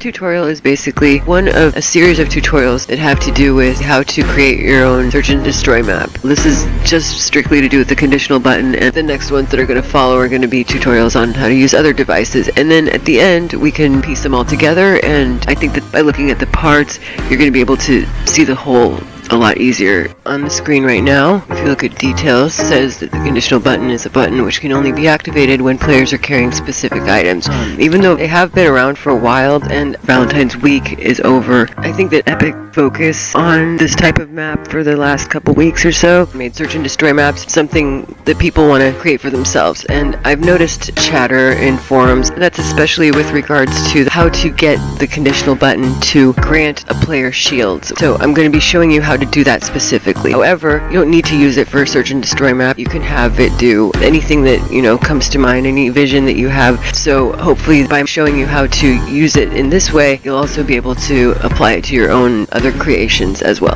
tutorial is basically one of a series of tutorials that have to do with how to create your own search and destroy map. This is just strictly to do with the conditional button, and the next ones that are going to follow are going to be tutorials on how to use other devices. And then at the end, we can piece them all together, and I think that by looking at the parts, you're going to be able to see the whole a lot easier. On the screen right now, if you look at details, it says that the conditional button is a button which can only be activated when players are carrying specific items. Even though they have been around for a while and Valentine's week is over, I think that Epic focus on this type of map for the last couple weeks or so made search and destroy maps something that people want to create for themselves. And I've noticed chatter in forums, that's especially with regards to how to get the conditional button to grant a player shields. So I'm going to be showing you how to do that specifically. However, you don't need to use it for a search and destroy map. You can have it do anything that, you know, comes to mind, any vision that you have. So hopefully by showing you how to use it in this way, you'll also be able to apply it to your own other creations as well.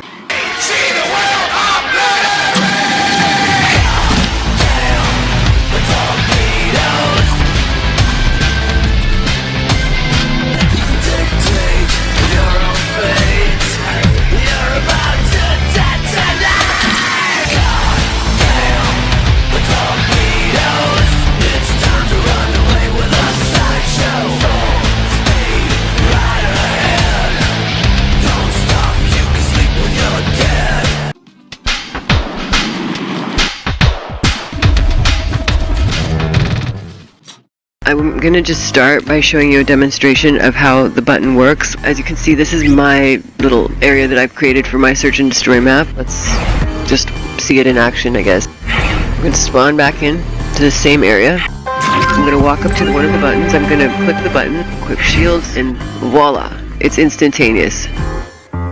I'm going to just start by showing you a demonstration of how the button works. As you can see, this is my little area that I've created for my search and destroy map. Let's just see it in action, I guess. I'm going to spawn back in to the same area. I'm going to walk up to one of the buttons. I'm going to click the button, equip shields, and voila, it's instantaneous.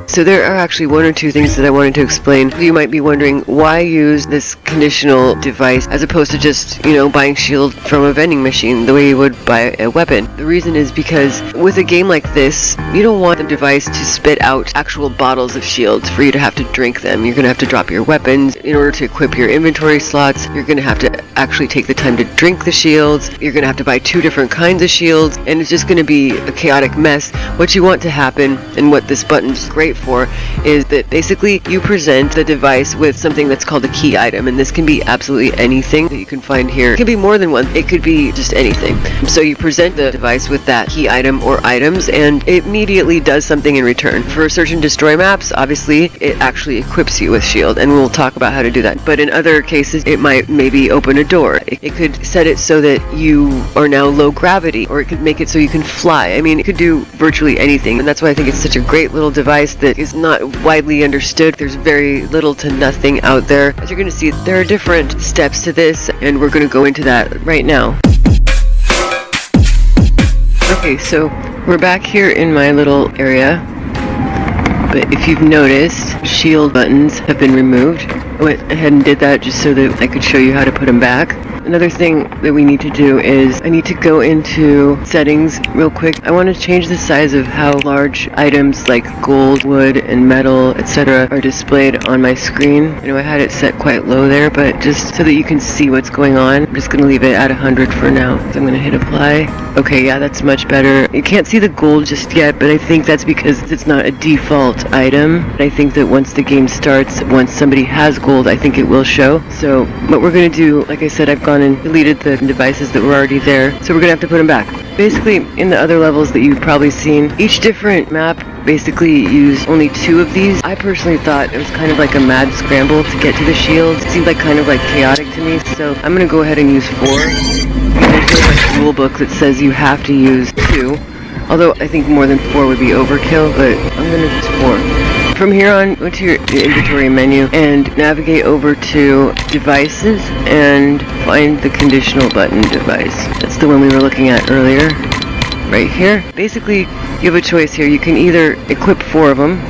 So there are actually one or two things that I wanted to explain. You might be wondering, why use this conditional device as opposed to just, you know, buying shield from a vending machine the way you would buy a weapon? The reason is because with a game like this, you don't want the device to spit out actual bottles of shields for you to have to drink them. You're going to have to drop your weapons. In order to equip your inventory slots, you're going to have to actually take the time to drink the shields. You're going to have to buy 2 different kinds of shields, and it's just going to be a chaotic mess. What you want to happen, and what this button's great for, is that basically you present the device with something that's called a key item, and this can be absolutely anything that you can find here. It can be more than one. It could be just anything. So you present the device with that key item or items, and it immediately does something in return. For search and destroy maps, obviously it actually equips you with shield, and we'll talk about how to do that. But in other cases, it might maybe open a door. It could set it so that you are now low gravity, or it could make it so you can fly. I mean, it could do virtually anything, and that's why I think it's such a great little device that is not widely understood. There's very little to nothing out there. As you're going to see, there are different steps to this, and we're going to go into that right now. Okay, so we're back here in my little area, but if you've noticed, shield buttons have been removed. I went ahead and did that just so that I could show you how to put them back. Another thing that we need to do is I need to go into settings real quick. I want to change the size of how large items like gold, wood, and metal, etc. are displayed on my screen. I know I had it set quite low there, but just so that you can see what's going on, I'm just going to leave it at 100 for now. So I'm going to hit apply. Okay, yeah, that's much better. You can't see the gold just yet, but I think that's because it's not a default item. I think that once the game starts, once somebody has gold, I think it will show. So what we're going to do, like I said, I've gone and deleted the devices that were already there, so we're gonna have to put them back. Basically, in the other levels that you've probably seen, each different map basically used only 2 of these. I personally thought it was kind of like a mad scramble to get to the shields. It seemed like kind of like chaotic to me, so I'm gonna go ahead and use 4. There's no rule book that says you have to use 2, although I think more than 4 would be overkill, but I'm gonna use 4. From here on, go to your inventory menu and navigate over to devices and find the conditional button device. That's the one we were looking at earlier, right here. Basically, you have a choice here. You can either equip 4 of them,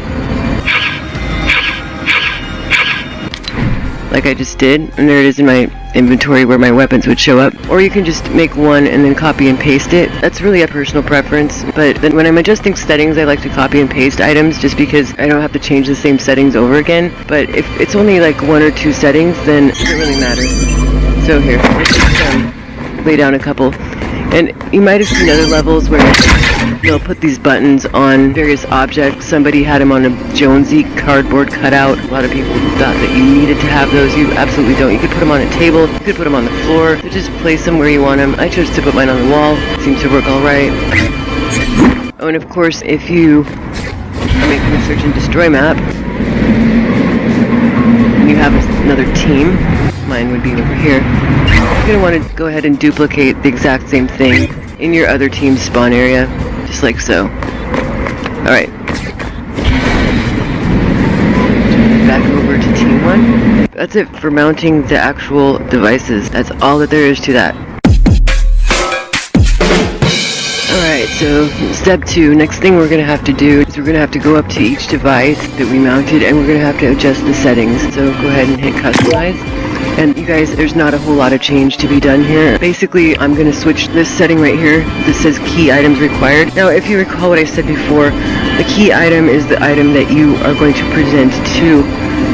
like I just did, and there it is in my inventory where my weapons would show up, or you can just make one and then copy and paste it. That's really a personal preference, but then when I'm adjusting settings, I like to copy and paste items just because I don't have to change the same settings over again. But if it's only like 1 or 2 settings, then it doesn't really matter. So here, let's just lay down a couple. And you might have seen other levels where They'll put these buttons on various objects. Somebody had them on a Jonesy cardboard cutout. A lot of people thought that you needed to have those. You absolutely don't. You could put them on a table. You could put them on the floor. So just place them where you want them. I chose to put mine on the wall. Seems to work all right. Oh, and of course, if you are making a search and destroy map, and you have another team, mine would be over here, you're going to want to go ahead and duplicate the exact same thing in your other team's spawn area, just like so. Alright. Back over to team 1. That's it for mounting the actual devices. That's all that there is to that. Alright, so step 2, next thing we're going to have to do is we're going to have to go up to each device that we mounted and we're going to have to adjust the settings. So go ahead and hit customize. And you guys, there's not a whole lot of change to be done here. Basically, I'm going to switch this setting right here. This says key items required. Now, if you recall what I said before, the key item is the item that you are going to present to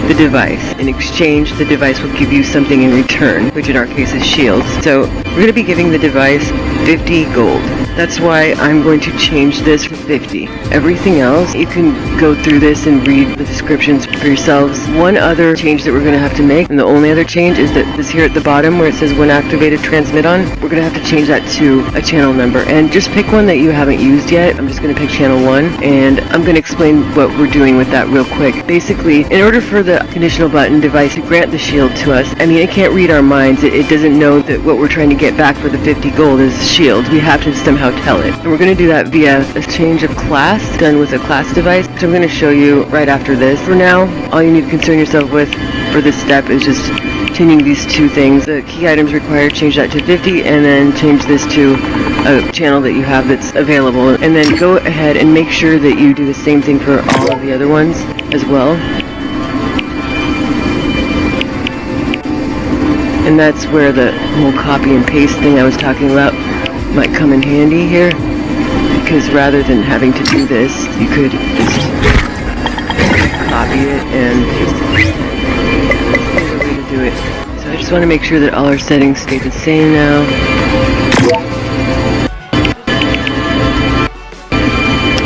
the device. In exchange, the device will give you something in return, which in our case is shields. So we're going to be giving the device 50 gold. That's why I'm going to change this to 50. Everything else, you can go through this and read the descriptions for yourselves. One other change that we're going to have to make, and the only other change, is that this here at the bottom where it says when activated transmit on, we're going to have to change that to a channel number. And just pick one that you haven't used yet. I'm just going to pick channel 1, and I'm going to explain what we're doing with that real quick. Basically, in order for the conditional button device to grant the shield to us, I mean, it can't read our minds. It doesn't know that what we're trying to get back for the 50 gold is shield. We have to somehow tell it. And we're going to do that via a change of class done with a class device, which I'm going to show you right after this. For now, all you need to concern yourself with for this step is just changing these two things. The key items required, change that to 50, and then change this to a channel that you have that's available. And then go ahead and make sure that you do the same thing for all of the other ones as well. And that's where the whole copy and paste thing I was talking about might come in handy here, because rather than having to do this, you could just copy it and paste it. There's a way to do it. So I just want to make sure that all our settings stay the same now.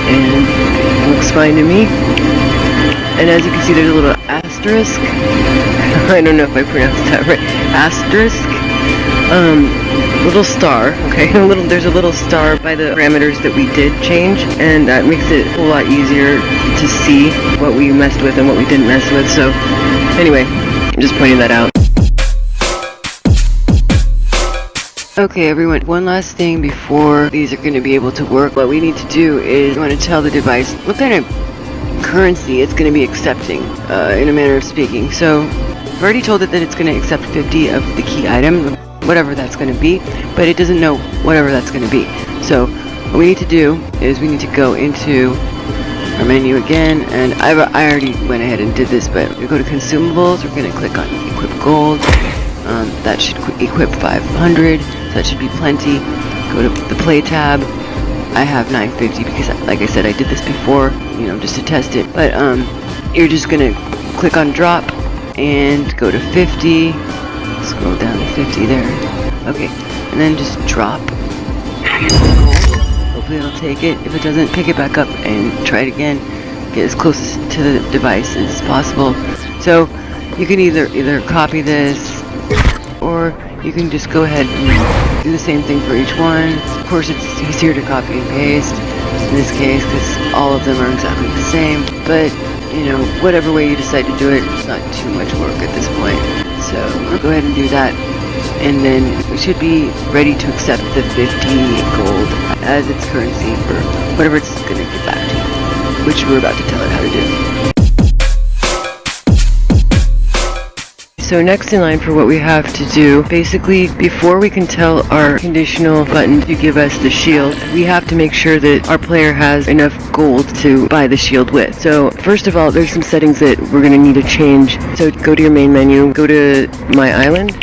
And it looks fine to me. And as you can see, there's a little asterisk. I don't know if I pronounced that right. Asterisk. Little star, okay? There's a little star by the parameters that we did change, and that makes it a whole lot easier to see what we messed with and what we didn't mess with. So, anyway, I'm just pointing that out. Okay, everyone, one last thing before these are going to be able to work. What we need to do is we want to tell the device what kind of currency it's going to be accepting, in a manner of speaking. So, I've already told it that it's going to accept 50 of the key item, whatever that's going to be, but it doesn't know whatever that's going to be. So what we need to do is we need to go into our menu again, and I already went ahead and did this, but we go to consumables. We're going to click on equip gold. That should equip 500, so that should be plenty. Go to the play tab. I have 950 because, like I said, I did this before, just to test it. But you're just going to click on drop and go to 50. Scroll down to 50 there. Okay, and then just drop. Hopefully it'll take it. If it doesn't, pick it back up and try it again. Get as close to the device as possible. So you can either copy this, or you can just go ahead and do the same thing for each one. Of course, it's easier to copy and paste in this case because all of them are exactly the same. But whatever way you decide to do it, it's not too much work at this point. So we'll go ahead and do that, and then we should be ready to accept the 50 gold as its currency for whatever it's going to give back to you, which we're about to tell it how to do. So next in line for what we have to do, basically before we can tell our conditional button to give us the shield, we have to make sure that our player has enough gold to buy the shield with. So first of all, there's some settings that we're going to need to change. So go to your main menu, go to My Island,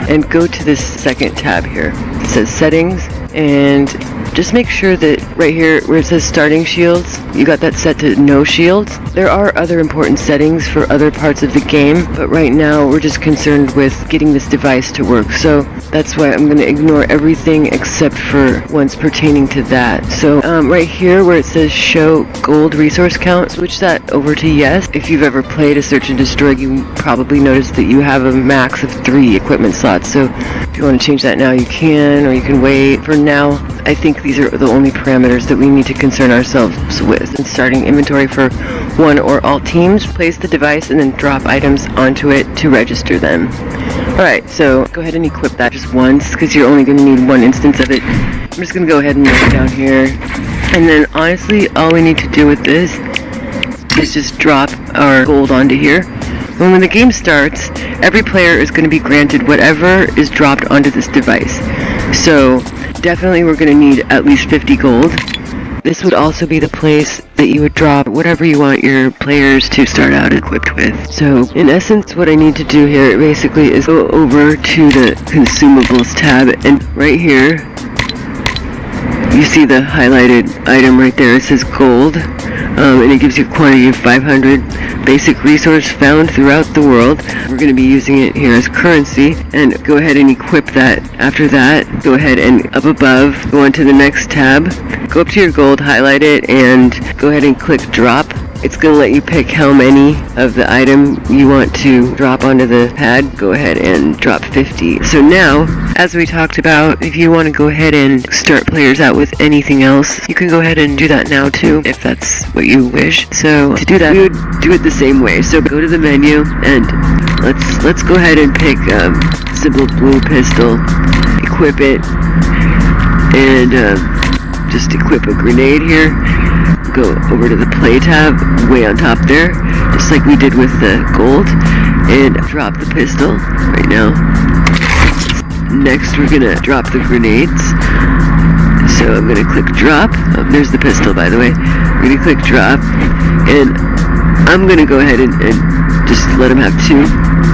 and go to this second tab here. It says settings, and just make sure that right here where it says starting shields, you got that set to no shields. There are other important settings for other parts of the game, but right now we're just concerned with getting this device to work. So that's why I'm going to ignore everything except for ones pertaining to that. So right here where it says show gold resource count, switch that over to yes. If you've ever played a search and destroy, you probably noticed that you have a max of 3 equipment slots. So if you want to change that now, you can, or you can wait. For now, I think these are the only parameters that we need to concern ourselves with. And starting inventory for one or all teams, place the device and then drop items onto it to register them. Alright, so go ahead and equip that just once, because you're only going to need one instance of it. I'm just going to go ahead and mark it down here. And then honestly, all we need to do with this is just drop our gold onto here. When the game starts, every player is going to be granted whatever is dropped onto this device. So definitely we're going to need at least 50 gold. This would also be the place that you would drop whatever you want your players to start out equipped with. So in essence, what I need to do here basically is go over to the consumables tab, and right here you see the highlighted item right there. It says gold, and it gives you a quantity of 500 basic resource found throughout the world. We're going to be using it here as currency, and go ahead and equip that. After that, go ahead and up above, go on to the next tab, go up to your gold, highlight it, and go ahead and click drop. It's going to let you pick how many of the item you want to drop onto the pad. Go ahead and drop 50. So now, as we talked about, if you want to go ahead and start players out with anything else, you can go ahead and do that now too, if that's what you wish. So to do that, we would do it the same way. So go to the menu, and let's go ahead and pick simple blue pistol, equip it, and just equip a grenade here. Go over to the play tab, way on top there, just like we did with the gold, and drop the pistol right now. Next, we're gonna drop the grenades. So I'm gonna click drop. Oh, there's the pistol, by the way. I'm gonna click drop, and I'm gonna go ahead and just let them have 2.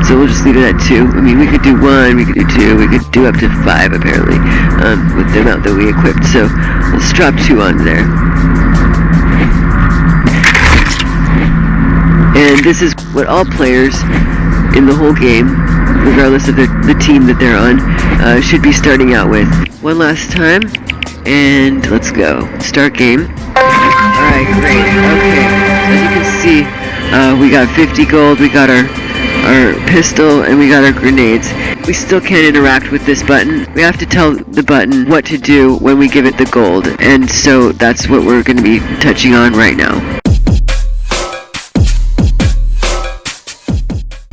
So we'll just leave it at 2. I mean, we could do 1, we could do 2, we could do up to 5 apparently, with the amount that we equipped. So let's drop 2 on there. And this is what all players in the whole game, regardless of the team that they're on, should be starting out with. One last time, and let's go. Start game. Alright, great. Okay, so as you can see, we got 50 gold, we got our pistol, and we got our grenades. We still can't interact with this button. We have to tell the button what to do when we give it the gold, and so that's what we're going to be touching on right now.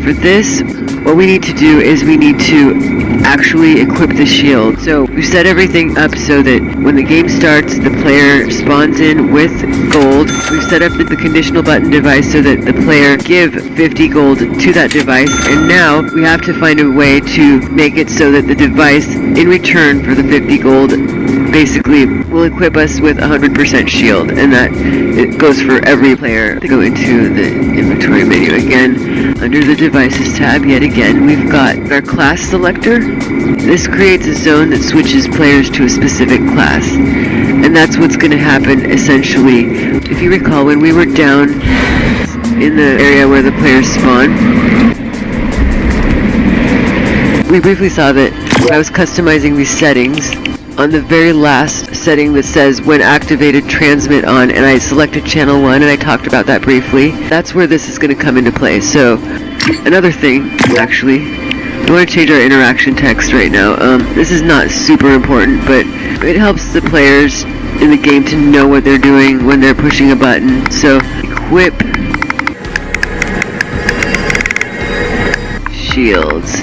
For this, what we need to do is we need to actually equip the shield. So we've set everything up so that when the game starts, the player spawns in with gold. We've set up the conditional button device so that the player give 50 gold to that device, and now we have to find a way to make it so that the device, in return for the 50 gold, basically will equip us with 100% shield, and that it goes for every player. Go into the inventory menu again. Under the devices tab, yet again, we've got our class selector. This creates a zone that switches players to a specific class, and that's what's going to happen essentially. If you recall, when we were down in the area where the players spawn, we briefly saw that when I was customizing these settings, on the very last setting that says when activated transmit on, and I selected channel 1, and I talked about that briefly, that's where this is going to come into play. So another thing, actually, I want to change our interaction text right now. This is not super important, but it helps the players in the game to know what they're doing when they're pushing a button. So equip shields,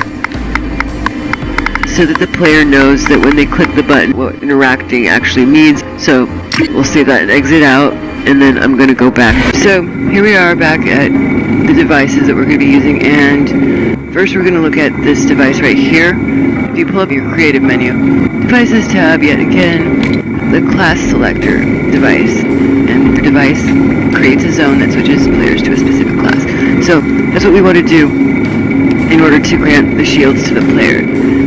so that the player knows that when they click the button, what interacting actually means. So we'll save that and exit out, and then I'm going to go back. So here we are back at the devices that we're going to be using, and first we're going to look at this device right here. If you pull up your creative menu, devices tab, yet again, the class selector device, and the device creates a zone that switches players to a specific class. So that's what we want to do. in order to grant the shields to the player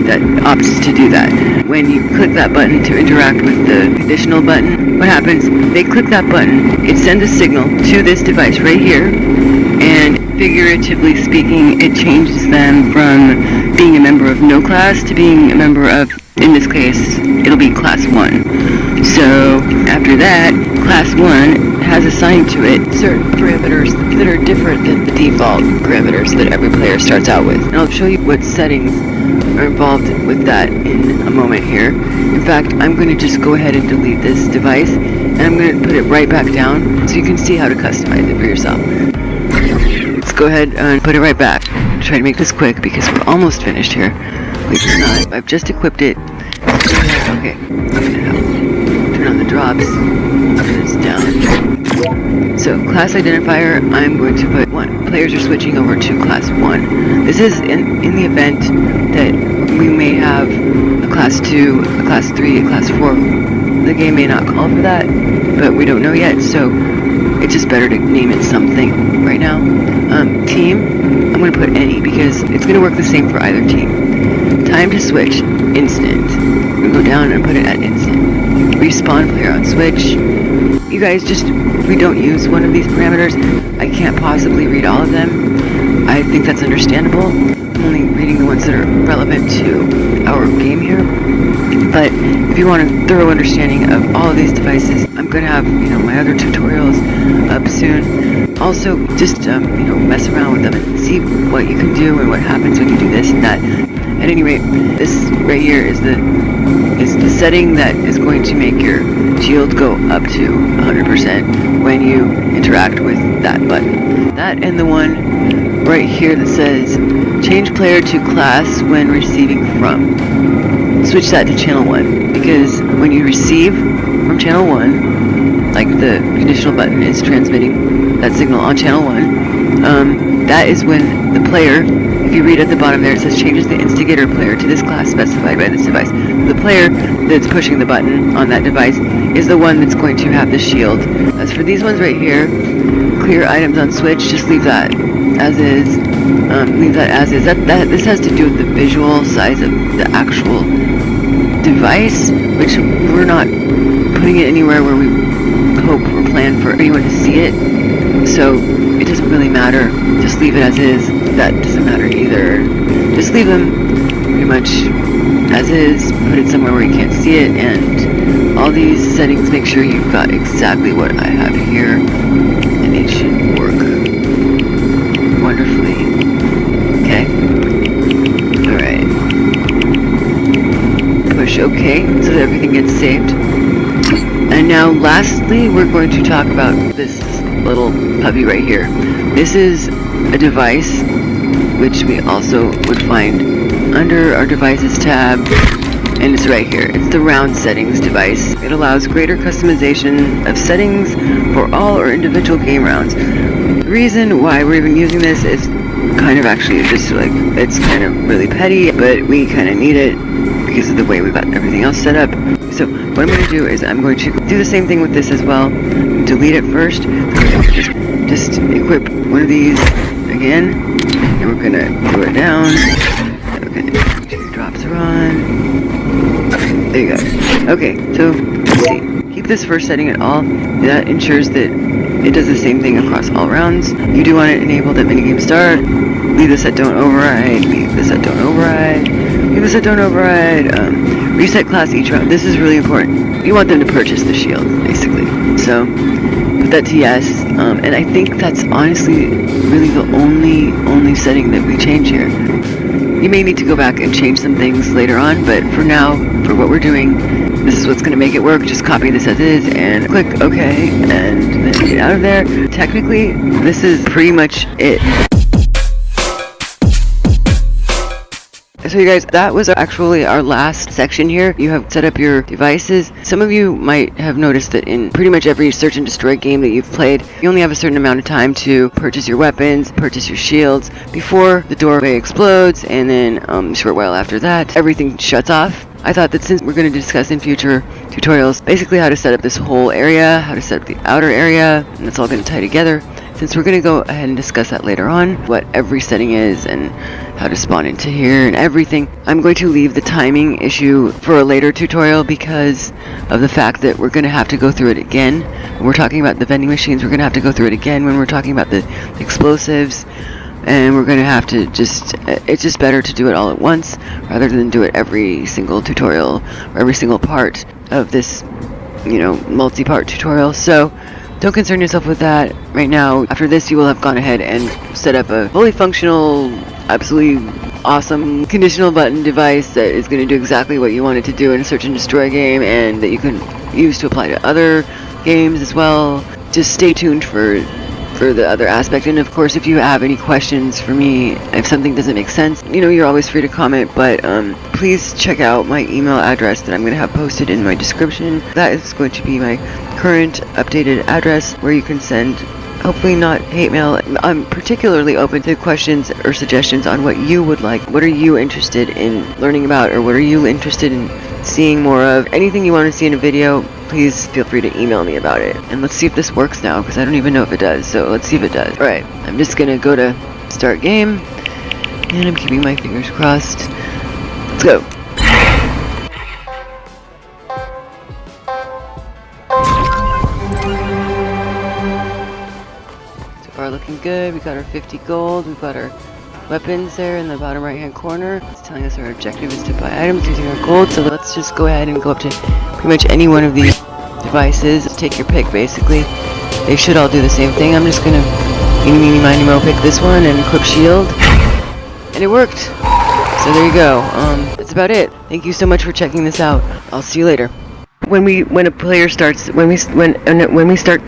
that opts to do that. When you click that button to interact with the conditional button, what happens? They click that button, it sends a signal to this device right here, and figuratively speaking, it changes them from being a member of no class to being a member of, in this case, it'll be class 1. So after that, class 1 has assigned to it certain parameters that are different than the default parameters that every player starts out with. And I'll show you what settings are involved with that in a moment here. In fact, I'm going to just go ahead and delete this device, and I'm going to put it right back down so you can see how to customize it for yourself. Let's go ahead and put it right back. Try to make this quick because we're almost finished here. Believe it or not, I've just equipped it. Okay, turn on the drops. Put this down. So, class identifier, I'm going to put 1. Players are switching over to class 1. This is in the event that we may have a class 2, a class 3, a class 4. The game may not call for that, but we don't know yet, so it's just better to name it something right now. Team, I'm going to put any because it's going to work the same for either team. Time to switch, instant. I'm going to go down and put it at instant. Respawn player on switch. You guys just, if we don't use one of these parameters, I can't possibly read all of them. I think that's understandable. I'm only reading the ones that are relevant to our game here. But if you want a thorough understanding of all of these devices, I'm going to have, my other tutorials up soon. Also, just, mess around with them and see what you can do and what happens when you do this and that. At any rate, this right here is the setting that is going to make your shield go up to 100% when you interact with that button. That and the one right here that says change player to class when receiving from. Switch that to channel 1 because when you receive from channel 1, like the conditional button is transmitting that signal on channel 1, that is when the player, if you read at the bottom there, it says changes the instigator player to this class specified by this device. The player that's pushing the button on that device is the one that's going to have the shield. As for these ones right here, clear items on switch, just leave that as is. Leave that as is. This has to do with the visual size of the actual device, which we're not putting it anywhere where we hope or plan for anyone to see it. So it doesn't really matter. Just leave it as is. That doesn't matter either. Just leave them pretty much as is. Put it somewhere where you can't see it, and all these settings, make sure you've got exactly what I have here, and it should work wonderfully. Okay. Alright. Push OK so that everything gets saved. And now lastly, we're going to talk about this little puppy right here. This is a device which we also would find under our devices tab, and it's right here. It's the round settings device. It allows greater customization of settings for all or individual game rounds. The reason why we're even using this is kind of actually just like, it's kind of really petty, but we kind of need it because of the way we've got everything else set up. So what I'm going to do is I'm going to do the same thing with this as well. Delete it first. Just equip one of these again, and we're going to glue it down. And we're going to make sure your drops are on. There you go. Okay, so let's see. Keep this first setting at all. That ensures that it does the same thing across all rounds. You do want it enabled at minigame start. Leave this at don't override. Leave this at don't override. Leave this at don't override. Reset class each round. This is really important. You want them to purchase the shield, basically. So put that to yes. And I think that's honestly really the only setting that we change here. You may need to go back and change some things later on, but for now, for what we're doing, this is what's going to make it work. Just copy this as is and click OK, and then get out of there. Technically, this is pretty much it. So you guys, that was actually our last section here. You have set up your devices. Some of you might have noticed that in pretty much every search and destroy game that you've played, you only have a certain amount of time to purchase your weapons, purchase your shields before the doorway explodes, and then a short while after that, everything shuts off. I thought that since we're going to discuss in future tutorials basically how to set up this whole area, how to set up the outer area, and it's all going to tie together, since we're going to go ahead and discuss that later on, what every setting is and how to spawn into here and everything, I'm going to leave the timing issue for a later tutorial because of the fact that we're going to have to go through it again. When we're talking about the vending machines, we're going to have to go through it again when we're talking about the explosives. And we're going to have to it's just better to do it all at once rather than do it every single tutorial or every single part of this, multi-part tutorial. So don't concern yourself with that right now. After this, you will have gone ahead and set up a fully functional, absolutely awesome conditional button device that is going to do exactly what you want it to do in a search and destroy game, and that you can use to apply to other games as well. Just stay tuned for the other aspect, and of course if you have any questions for me, if something doesn't make sense, you're always free to comment, but please check out my email address that I'm going to have posted in my description. That is going to be my current updated address where you can send, hopefully not hate mail. I'm particularly open to questions or suggestions on what you would like. What are you interested in learning about, or what are you interested in seeing more of? Anything you want to see in a video, please feel free to email me about it. And let's see if this works now, because I don't even know if it does, so let's see if it does. Alright, I'm just gonna go to start game, and I'm keeping my fingers crossed. Let's go. So far looking good. We got our 50 gold, we've got our weapons there in the bottom right hand corner. It's telling us our objective is to buy items using our gold, so let's just go ahead and go up to pretty much any one of these devices. Take your pick basically. They should all do the same thing. I'm just gonna eeny meeny miny mo pick this one and equip shield. And it worked! So there you go. That's about it. Thank you so much for checking this out. I'll see you later. When a player starts, when we start